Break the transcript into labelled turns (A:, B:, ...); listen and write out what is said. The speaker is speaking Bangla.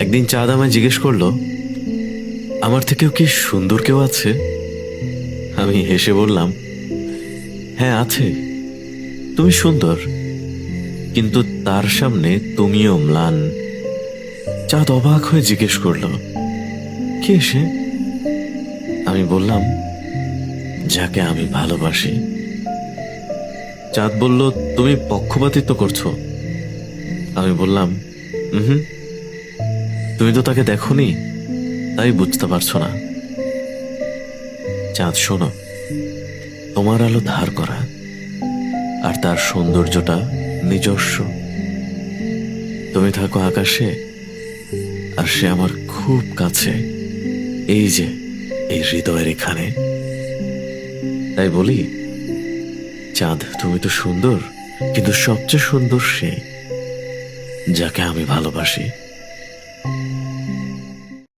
A: একদিন চাঁদ আমায় জিজ্ঞেস করলো, আমার থেকেও কি সুন্দর কেউ আছে? আমি হেসে বললাম, হ্যাঁ আছে, তুমি সুন্দর, কিন্তু তার সামনে তুমিও ম্লান। চাঁদ অবাক হয়ে জিজ্ঞেস করলো, কে সে? আমি বললাম, যাকে আমি ভালোবাসি। চাঁদ বলল, তুমি পক্ষপাতিত্ব করছো। আমি বললাম, হুম, তুমি তো তাকে দেখোনি, তাই বুঝতে পারছো না। চাঁদ শোনো, তোমার আলো ধার করা, আর তার সৌন্দর্যটা নিজস্ব। তুমি থাকো আকাশে, আর সে আমার খুব কাছে, এই যে এই হৃদয়ের এখানে। তাই বলি, চাঁদ তুমি তো সুন্দর, কিন্তু সবচেয়ে সুন্দর সে, যাকে আমি ভালোবাসি।